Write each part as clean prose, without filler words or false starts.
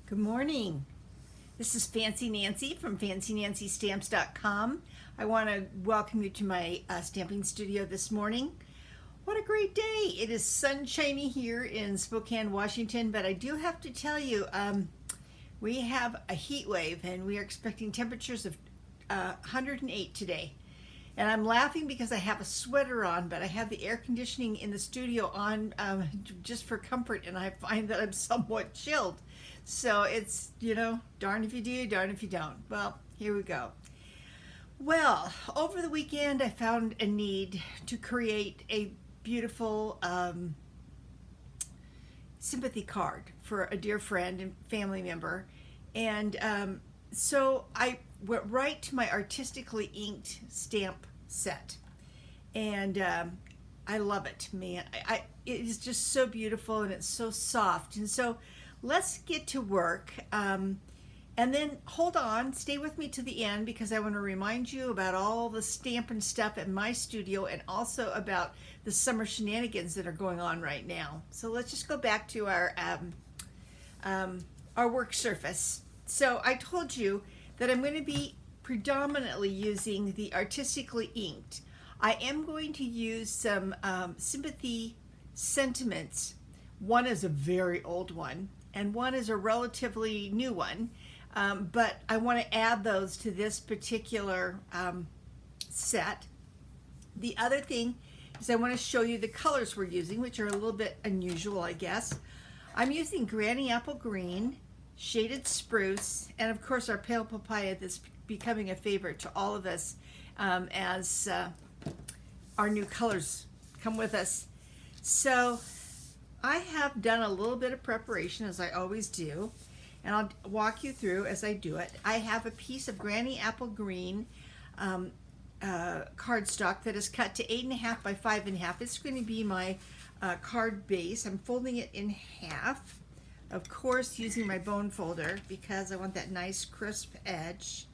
Good morning. This is Fancy Nancy from FancyNancyStamps.com. I want to welcome you to my stamping studio this morning. What a great day! It is sunshiny here in Spokane, Washington, but I do have to tell you, we have a heat wave and we are expecting temperatures of 108 today. And I'm laughing because I have a sweater on, but I have the air conditioning in the studio on just for comfort, and I find that I'm somewhat chilled. So it's, darn if you do, darn if you don't. Well, here we go. Well, over the weekend I found a need to create a beautiful sympathy card for a dear friend and family member. And so I went right to my Artistically Inked stamp set. And I love it, man. It is just so beautiful and it's so soft. And so let's get to work. And then hold on, stay with me to the end because I want to remind you about all the stamping stuff at my studio and also about the summer shenanigans that are going on right now. So let's just go back to our work surface. So I told you that I'm going to be predominantly using the Artistically Inked. I am going to use some sympathy sentiments. One is a very old one and one is a relatively new one. But I want to add those to this particular set. The other thing is I want to show you the colors we're using, which are a little bit unusual, I guess. I'm using Granny Apple Green, Shaded Spruce, and of course our Pale Papaya that's becoming a favorite to all of us as our new colors come with us. So I have done a little bit of preparation, as I always do. And I'll walk you through as I do it. I have a piece of Granny Apple Green cardstock that is cut to 8.5 by 5.5. It's going to be my card base. I'm folding it in half, of course using my bone folder because I want that nice crisp edge.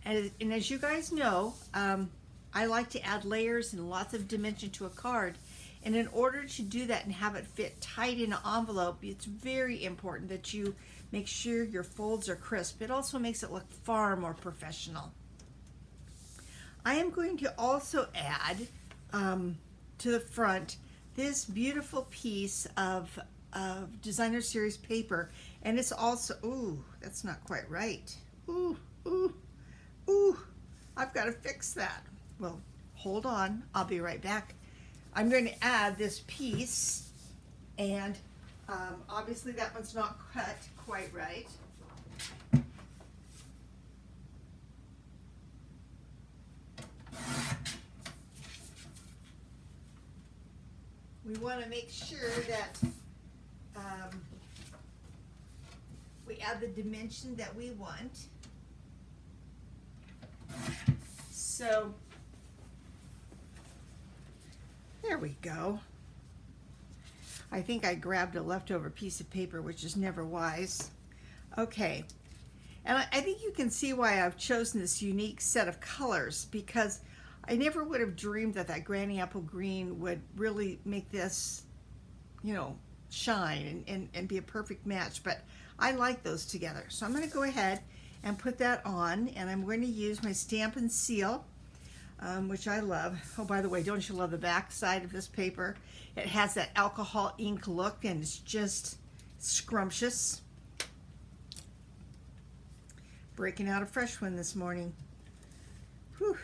And as you guys know, I like to add layers and lots of dimension to a card. And in order to do that and have it fit tight in an envelope, it's very important that you make sure your folds are crisp. It also makes it look far more professional. I am going to also add to the front this beautiful piece of designer series paper. And it's also, ooh, that's not quite right. Ooh, ooh, ooh, I've got to fix that. Well, hold on, I'll be right back. I'm going to add this piece, and obviously that one's not cut quite right. We want to make sure that we add the dimension that we want. So there we go. I think I grabbed a leftover piece of paper, which is never wise. Okay, and I think you can see why I've chosen this unique set of colors because I never would have dreamed that that Granny Apple Green would really make this, shine and be a perfect match, but I like those together. So I'm going to go ahead and put that on, and I'm going to use my Stampin' Seal, which I love. Oh, by the way, don't you love the back side of this paper? It has that alcohol ink look and it's just scrumptious. Breaking out a fresh one this morning. Whew.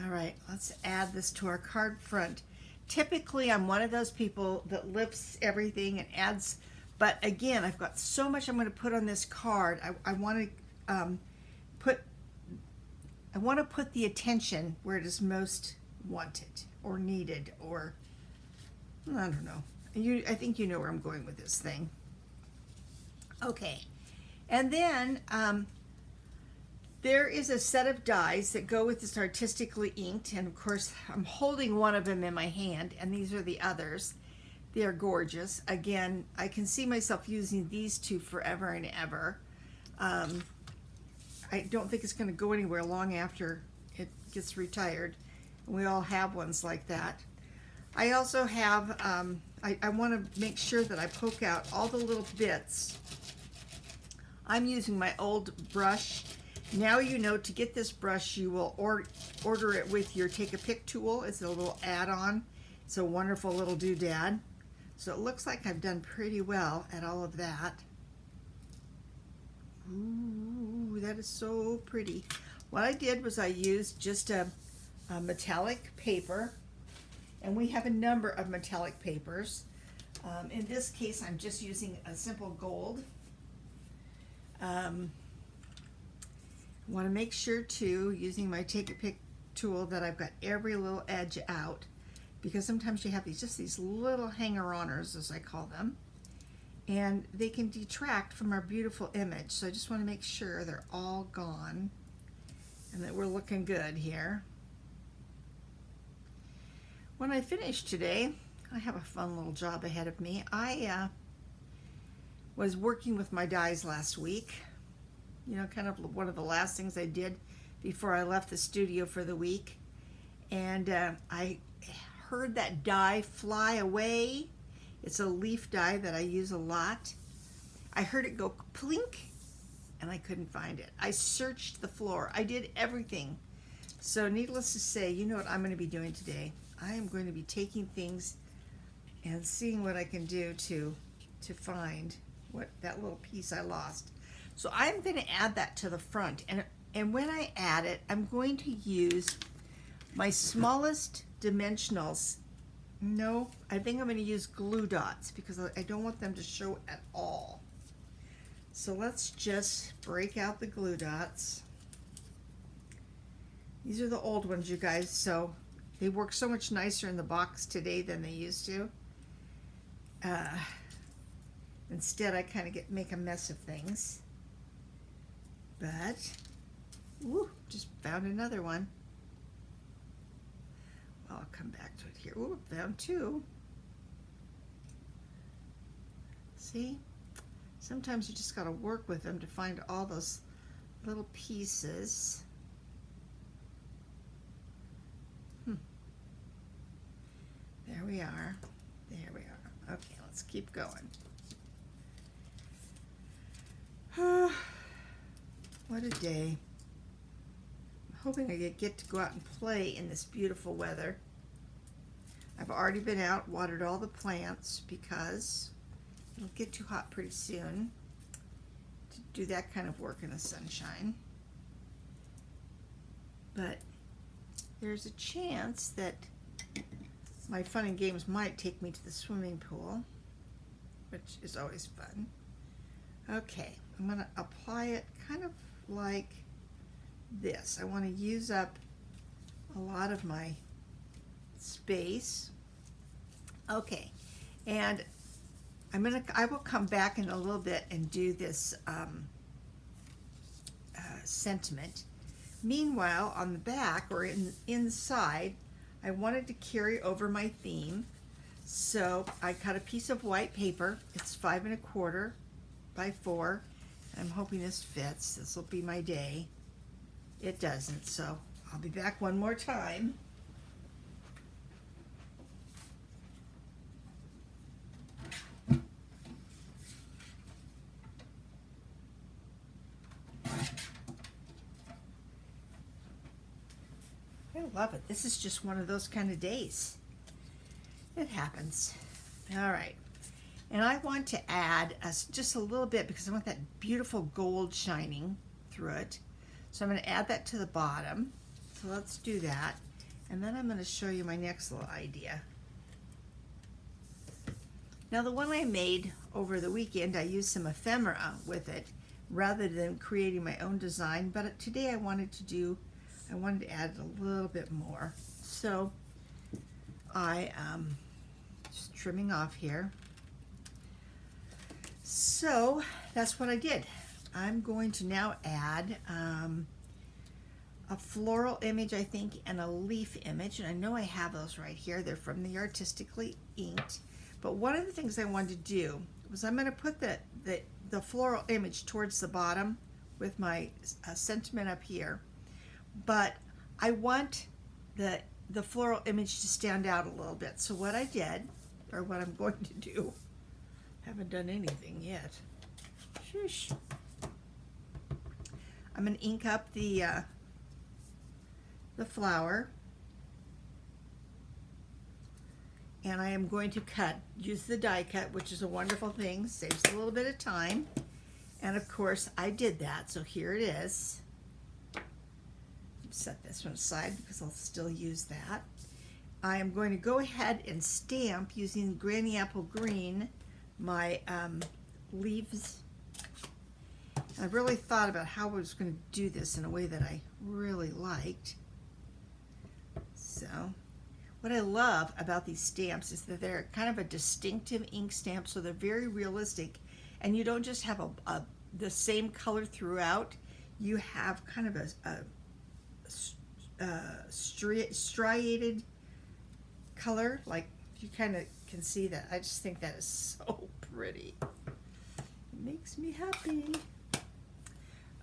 All right, let's add this to our card front. Typically, I'm one of those people that lifts everything and adds. But again, I've got so much I'm going to put on this card. I want to put the attention where it is most wanted or needed, or I don't know. I think you know where I'm going with this thing. Okay, and then there is a set of dies that go with this Artistically Inked, and of course I'm holding one of them in my hand, and these are the others. They are gorgeous. Again, I can see myself using these two forever and ever. I don't think it's going to go anywhere long after it gets retired. We all have ones like that. I also have, I want to make sure that I poke out all the little bits. I'm using my old brush. Now you know to get this brush, you will order it with your Take a Pick tool. It's a little add-on. It's a wonderful little doodad. So it looks like I've done pretty well at all of that. Ooh, that is so pretty. What I did was I used just a metallic paper, and we have a number of metallic papers. In this case, I'm just using a simple gold. Want to make sure too, using my Take a Pick tool, that I've got every little edge out, because sometimes you have these little hanger-oners, as I call them, and they can detract from our beautiful image. So I just want to make sure they're all gone and that we're looking good here. When I finish today, I have a fun little job ahead of me. I was working with my dies last week. You know, kind of one of the last things I did before I left the studio for the week. And I heard that die fly away. It's a leaf die that I use a lot. I heard it go plink, and I couldn't find it. I searched the floor. I did everything. So needless to say, you know what I'm going to be doing today? I am going to be taking things and seeing what I can do to find what that little piece I lost. So I'm going to add that to the front, and when I add it, I'm going to use my smallest dimensionals. No, I think I'm going to use glue dots because I don't want them to show at all. So let's just break out the glue dots. These are the old ones, you guys, so they work so much nicer in the box today than they used to. Instead, I kind of make a mess of things. But, ooh, just found another one. Well, I'll come back to it here. Ooh, found two. See? Sometimes you just got to work with them to find all those little pieces. There we are. There we are. Okay, let's keep going. What a day. I'm hoping I get to go out and play in this beautiful weather. I've already been out, watered all the plants because it'll get too hot pretty soon to do that kind of work in the sunshine. But there's a chance that my fun and games might take me to the swimming pool, which is always fun. Okay, I'm going to apply it kind of like this. I want to use up a lot of my space. Okay, and I will come back in a little bit and do this sentiment. Meanwhile, on the back or inside, I wanted to carry over my theme, so I cut a piece of white paper. It's 5 1/4 by 4. I'm hoping this fits. This will be my day. It doesn't, so I'll be back one more time. I love it. This is just one of those kind of days. It happens. All right. And I want to add just a little bit because I want that beautiful gold shining through it. So I'm going to add that to the bottom. So let's do that. And then I'm going to show you my next little idea. Now the one I made over the weekend, I used some ephemera with it rather than creating my own design. But today I wanted to add a little bit more. So I just trimming off here. So that's what I did. I'm going to now add a floral image, I think, and a leaf image. And I know I have those right here. They're from the Artistically Inked. But one of the things I wanted to do was I'm going to put the floral image towards the bottom with my sentiment up here. But I want the the floral image to stand out a little bit. So what I did, or what I'm going to do, haven't done anything yet. Shush. I'm going to ink up the flower, and I am going to use the die cut, which is a wonderful thing, saves a little bit of time. And of course I did that, so here it is. Set this one aside because I'll still use that. I am going to go ahead and stamp using Granny Apple Green my leaves. I really thought about how I was going to do this in a way that I really liked. So what I love about these stamps is that they're kind of a distinctive ink stamp, so they're very realistic, and you don't just have the same color throughout. You have kind of a striated color, like you kind of can see that. I just think that is so pretty. It makes me happy.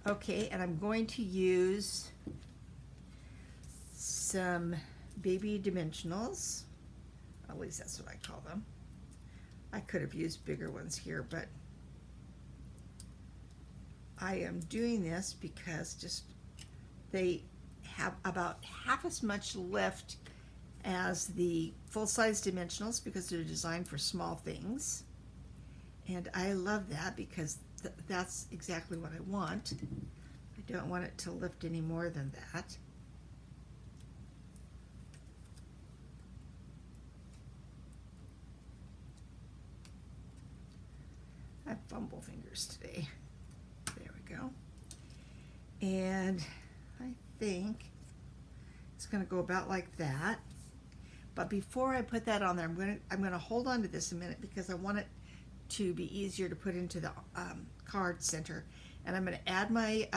Okay, and I'm going to use some baby dimensionals. At least that's what I call them. I could have used bigger ones here, but I am doing this because just they have about half as much lift as the full-size dimensionals because they're designed for small things. And I love that because that's exactly what I want. I don't want it to lift any more than that. I have fumble fingers today. There we go. And I think it's going to go about like that. But before I put that on there, I'm going to hold on to this a minute because I want it to be easier to put into the card center. And I'm going to add my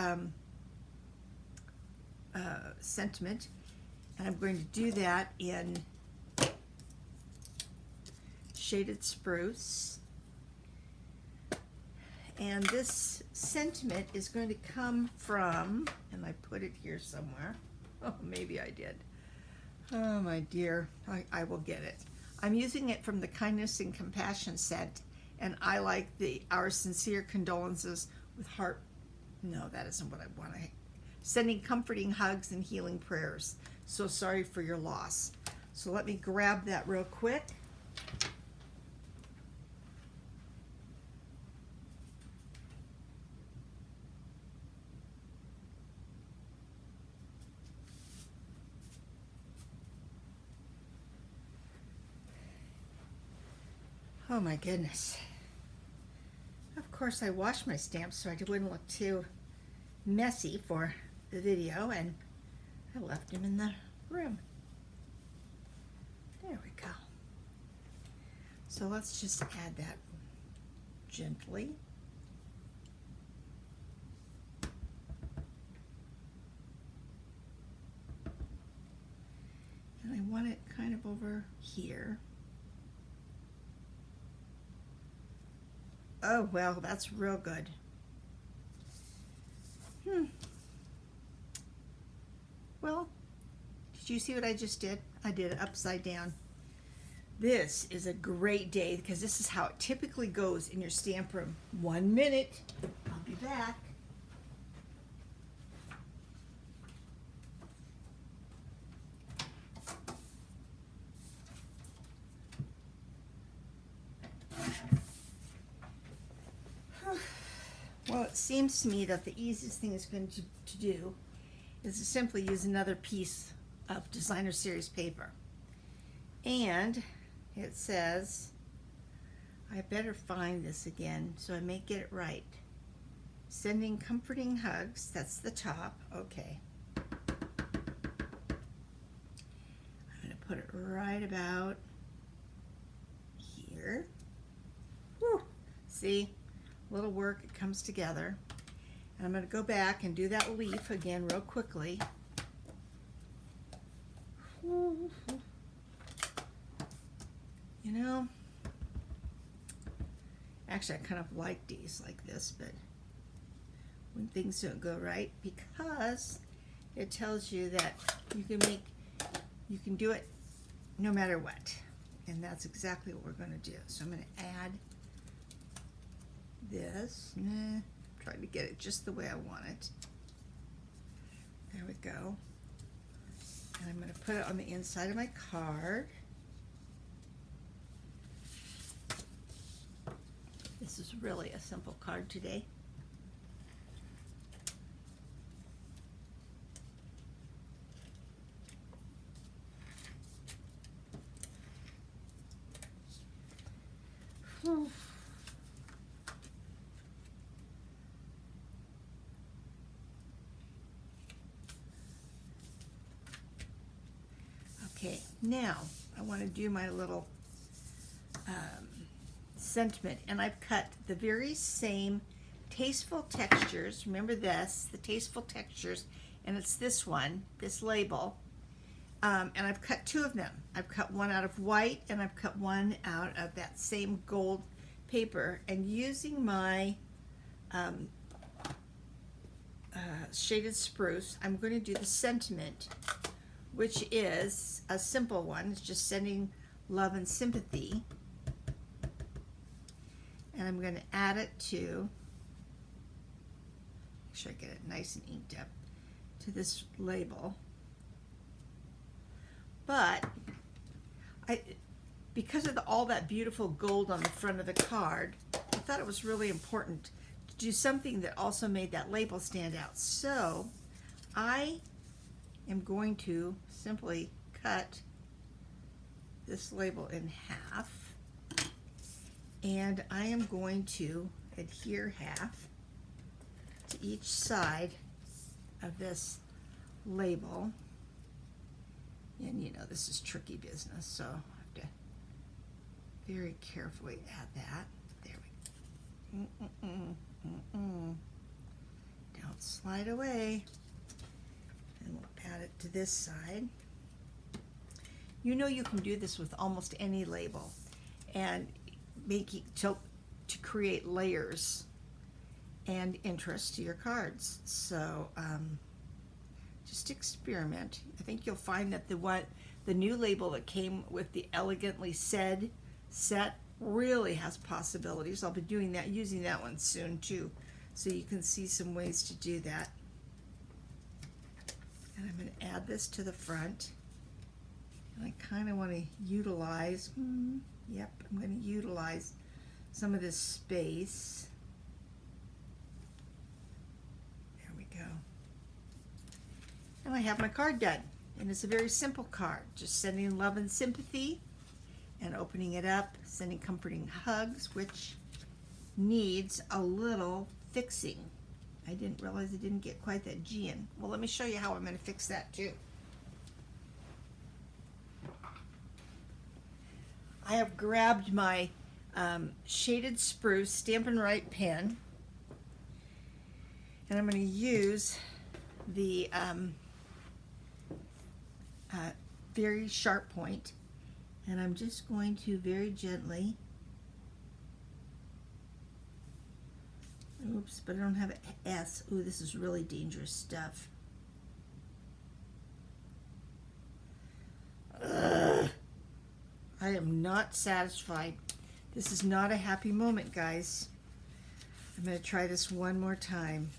sentiment, and I'm going to do that in Shaded Spruce. And this sentiment is going to come from, and I put it here somewhere. Oh, maybe I did. Oh, my dear, I will get it. I'm using it from the Kindness and Compassion set, and I like Our Sincere Condolences with Heart. No, that isn't what I want. Sending comforting hugs and healing prayers. So sorry for your loss. So let me grab that real quick. Oh my goodness. Of course I washed my stamps so I wouldn't look too messy for the video, and I left them in the room. There we go. So let's just add that gently. And I want it kind of over here. Oh, well, that's real good. Well, did you see what I just did? I did it upside down. This is a great day because this is how it typically goes in your stamp room. 1 minute. I'll be back. Well, it seems to me that the easiest thing is going to do is to simply use another piece of designer series paper. And it says, I better find this again so I may get it right. Sending comforting hugs, that's the top. Okay. I'm going to put it right about here. Whew. See? Little work, it comes together. And I'm going to go back and do that leaf again real quickly. You know, actually I kind of like these like this, but when things don't go right, because it tells you that you can make you can do it no matter what. And that's exactly what we're going to do. So I'm going to add this. Try to get it just the way I want it. There we go. And I'm going to put it on the inside of my card. This is really a simple card today. Whew. Okay, now I want to do my little sentiment, and I've cut the very same tasteful textures. Remember this, the tasteful textures, and it's this one, this label, and I've cut two of them. I've cut one out of white, and I've cut one out of that same gold paper, and using my shaded spruce, I'm going to do the sentiment, which is a simple one. It's just sending love and sympathy. And I'm going to add it to, make sure I get it nice and inked up, to this label. But because of all that beautiful gold on the front of the card, I thought it was really important to do something that also made that label stand out. So I am going to simply cut this label in half, and I am going to adhere half to each side of this label. And you know, this is tricky business, so I have to very carefully add that. There we go. Don't slide away. And we'll add it to this side. You know, you can do this with almost any label and make it to create layers and interest to your cards. So just experiment. I think you'll find that the new label that came with the Elegantly Said set really has possibilities. I'll be doing that, using that one soon too, so you can see some ways to do that. And I'm going to add this to the front. And I kind of want to utilize, I'm going to utilize some of this space. There we go. And I have my card done. And it's a very simple card. Just sending love and sympathy and opening it up, sending comforting hugs, which needs a little fixing. I didn't realize it didn't get quite that G in. Well, let me show you how I'm going to fix that too. I have grabbed my shaded spruce Stampin' Up pen, and I'm going to use the very sharp point, and I'm just going to very gently, oops, but I don't have an S. Ooh, this is really dangerous stuff. Ugh. I am not satisfied. This is not a happy moment, guys. I'm going to try this one more time.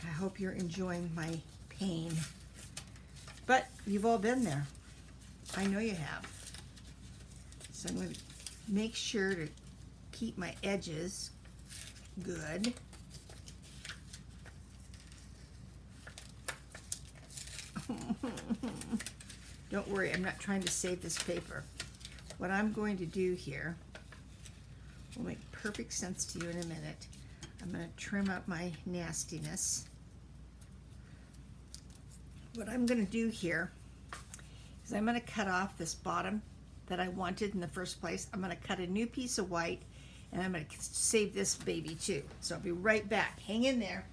I hope you're enjoying my pain. But you've all been there. I know you have. So I'm going to make sure to keep my edges good. Don't worry, I'm not trying to save this paper. What I'm going to do here will make perfect sense to you in a minute. I'm going to trim up my nastiness. What I'm going to do here is I'm going to cut off this bottom that I wanted in the first place. I'm going to cut a new piece of white, and I'm going to save this baby too. So I'll be right back. Hang in there.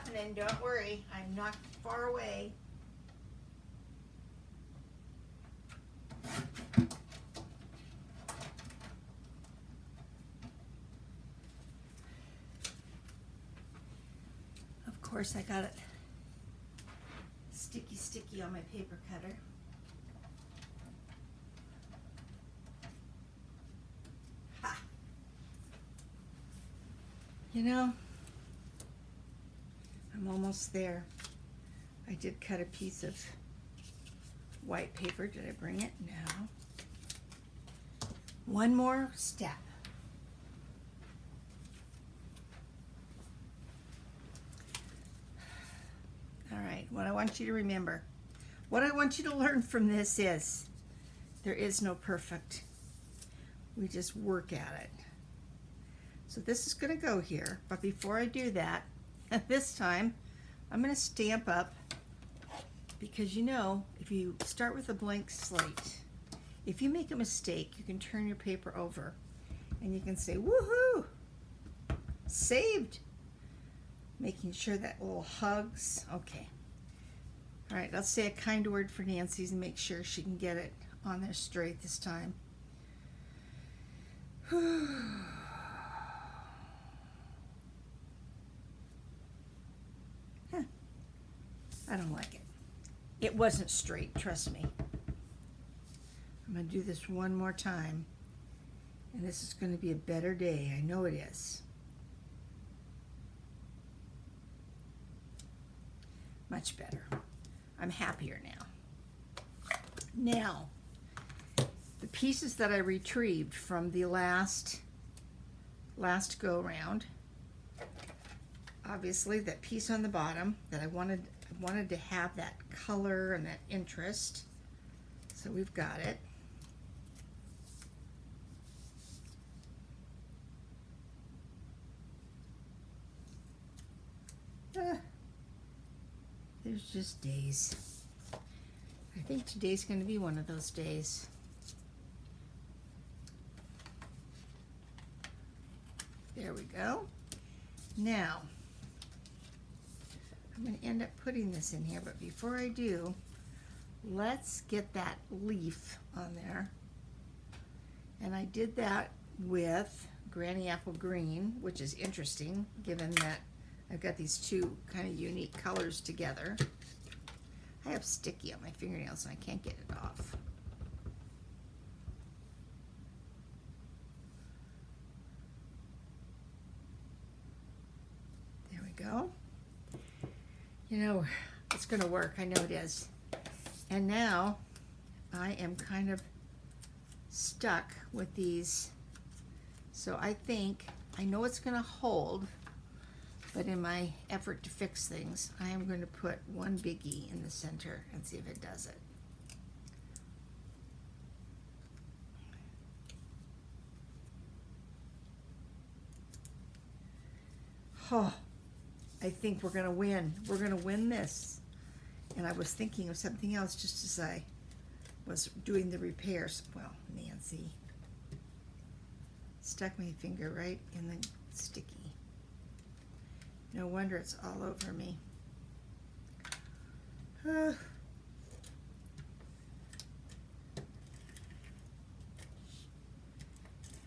happening. Don't worry. I'm not far away. Of course, I got it sticky on my paper cutter. Ha! You know, I'm almost there. I did cut a piece of white paper. Did I bring it? No. One more step. All right, what I want you to remember, what I want you to learn from this is there is no perfect. We just work at it. So this is going to go here, but before I do that, this time I'm going to stamp up, because you know, if you start with a blank slate, if you make a mistake, you can turn your paper over and you can say, woohoo, saved. Making sure that little hugs. Okay. All right, let's say a kind word for Nancy's and make sure she can get it on there straight this time. I don't like it. It wasn't straight, trust me. I'm going to do this one more time, and this is going to be a better day. I know it is. Much better. I'm happier now. Now, the pieces that I retrieved from the last go round, obviously that piece on the bottom that I wanted to have that color and that interest. So we've got it. There's just days. I think today's going to be one of those days. There we go. Now, I'm going to end up putting this in here, but before I do, let's get that leaf on there. And I did that with Granny Apple Green, which is interesting, given that I've got these two kind of unique colors together. I have sticky on my fingernails and I can't get it off. There we go. You know, it's going to work. I know it is. And now I am kind of stuck with these. So I think, I know it's going to hold, but in my effort to fix things, I am going to put one biggie in the center and see if it does it. Oh, I think we're going to win. We're going to win this. And I was thinking of something else just as I was doing the repairs. Well, Nancy stuck my finger right in the sticky. No wonder it's all over me.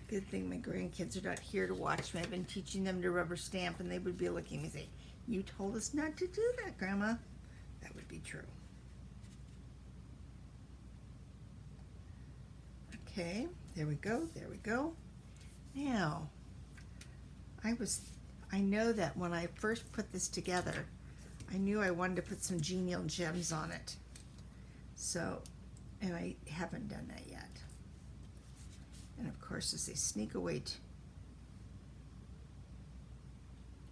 Good thing my grandkids are not here to watch me. I've been teaching them to rubber stamp, and they would be looking at me and say, "You told us not to do that, Grandma." That would be true. Okay, there we go, there we go. Now, I know that when I first put this together, I knew I wanted to put some genial gems on it. So, and I haven't done that yet. And of course, as they sneak away,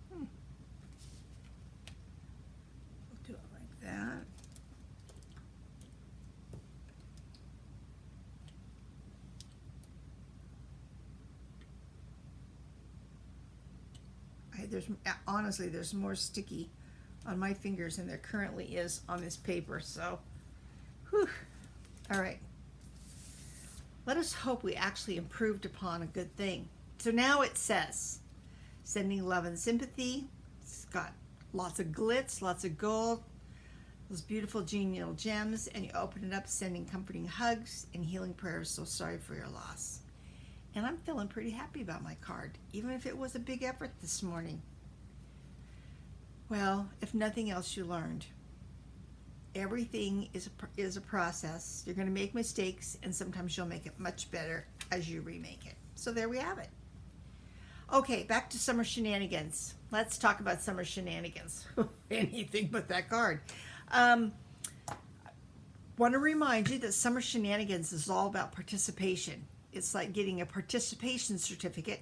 we'll do it like that. Honestly, there's more sticky on my fingers than there currently is on this paper, so, whew. All right. Let us hope we actually improved upon a good thing. So now it says, sending love and sympathy. It's got Lots of glitz, lots of gold, those beautiful genial gems, and you open it up, sending comforting hugs and healing prayers. So sorry for your loss. And I'm feeling pretty happy about my card, even if it was a big effort this morning. Well, if nothing else, you learned. Everything is a process. You're going to make mistakes, and sometimes you'll make it much better as you remake it. So there we have it. Okay, back to summer shenanigans. Let's talk about summer shenanigans. Anything but that card. Want to remind you that summer shenanigans is all about participation. It's like getting a participation certificate.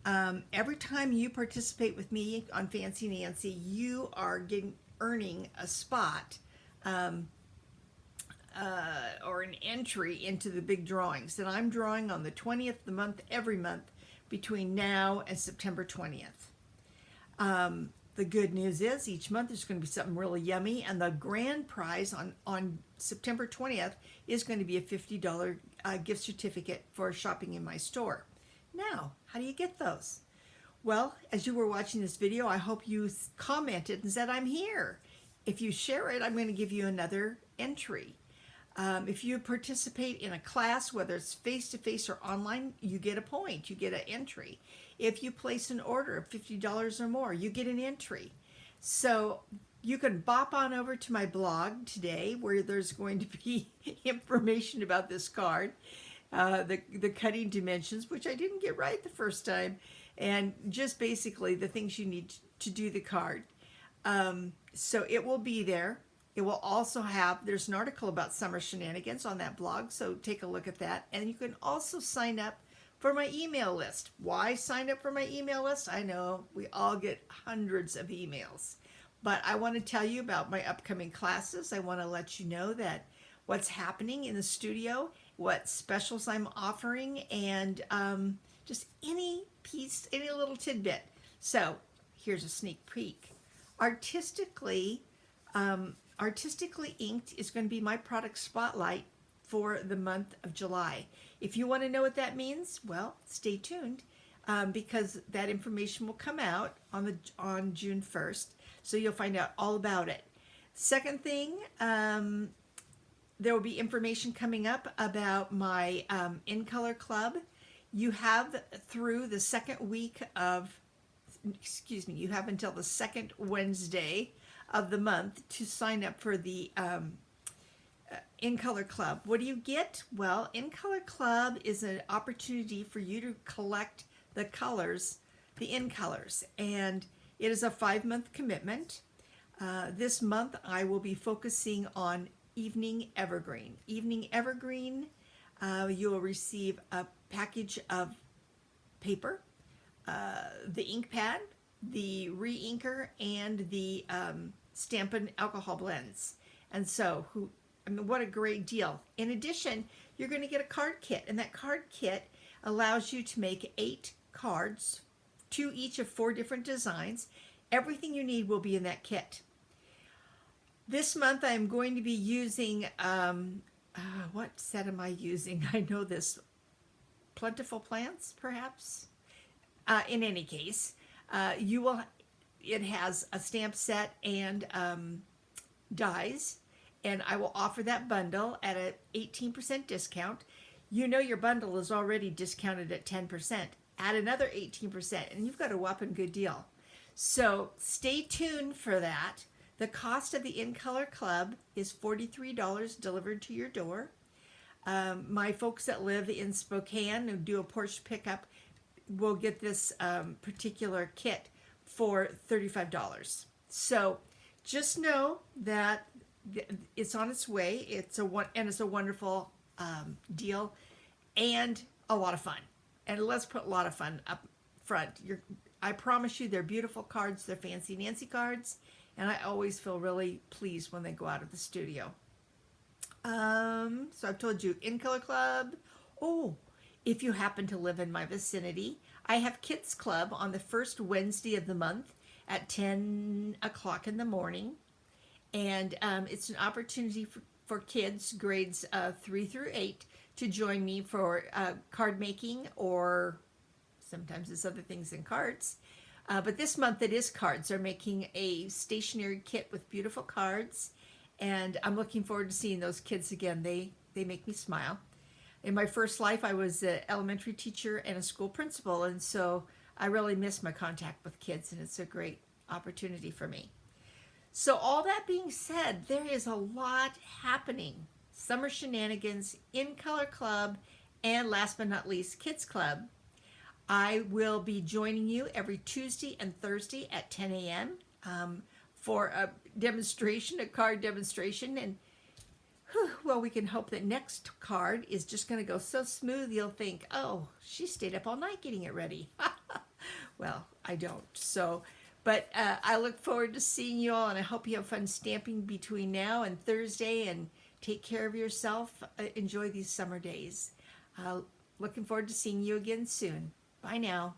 Every time you participate with me on Fancy Nancy, you are earning a spot or an entry into the big drawings that I'm drawing on the 20th of the month, every month between now and September 20th. The good news is each month there's going to be something really yummy, and the grand prize on September 20th is going to be a $50 gift certificate for shopping in my store. Now, how do you get those? Well, as you were watching this video, I hope you commented and said, I'm here. If you share it, I'm going to give you another entry. If you participate in a class, whether it's face-to-face or online, you get a point, you get an entry. If you place an order of $50 or more, you get an entry. So you can bop on over to my blog today, where there's going to be information about this card, the cutting dimensions, which I didn't get right the first time, and just basically the things you need to do the card. So it will be there. It will also there's an article about summer shenanigans on that blog, so take a look at that. And you can also sign up for my email list. Why sign up for my email list? I know we all get hundreds of emails, but I want to tell you about my upcoming classes. I want to let you know that what's happening in the studio, what specials I'm offering, and just any little tidbit. So here's a sneak peek. Artistically Inked is going to be my product spotlight for the month of July. If you want to know what that means, well, stay tuned, because that information will come out on June 1st, so you'll find out all about it. Second thing, there will be information coming up about my In Color Club. You have through the second week of, you have until the second Wednesday of the month to sign up for the In Color Club. What do you get? Well, In Color Club is an opportunity for you to collect the colors, the in colors, and it is a 5-month commitment. This month I will be focusing on Evening Evergreen. Evening Evergreen, you will receive a package of paper, the ink pad, the re-inker, and the Stampin' alcohol blends. And so, what a great deal. In addition, you're going to get a card kit, and that card kit allows you to make 8 cards, 2 each of 4 different designs. Everything you need will be in that kit. This month I'm going to be using, what set am I using? I know this. Plentiful Plants, perhaps? In any case, it has a stamp set and dies, and I will offer that bundle at an 18% discount. You know your bundle is already discounted at 10%. Add another 18%, and you've got a whopping good deal. So stay tuned for that. The cost of the In Color Club is $43 delivered to your door. My folks that live in Spokane and do a porch pickup will get this particular kit for $35. So just know that it's on its way. It's a wonderful deal and a lot of fun. And let's put a lot of fun up front. I promise you, they're beautiful cards. They're Fancy Nancy cards, and I always feel really pleased when they go out of the studio. So I've told you, In Color Club. Oh, if you happen to live in my vicinity, I have Kids Club on the first Wednesday of the month at 10 o'clock in the morning. And it's an opportunity for kids grades 3 through 8 to join me for card making, or sometimes it's other things than cards. But this month it is cards. They're making a stationery kit with beautiful cards, and I'm looking forward to seeing those kids again. They make me smile. In my first life, I was an elementary teacher and a school principal, and so I really miss my contact with kids, and it's a great opportunity for me. So all that being said, there is a lot happening. Summer Shenanigans, In Color Club, and last but not least, Kids Club. I will be joining you every Tuesday and Thursday at 10 a.m. For a demonstration, a card demonstration. And well, we can hope that next card is just going to go so smooth you'll think, oh, she stayed up all night getting it ready. Well, I don't. But I look forward to seeing you all, and I hope you have fun stamping between now and Thursday, and take care of yourself. Enjoy these summer days. Looking forward to seeing you again soon. Bye now.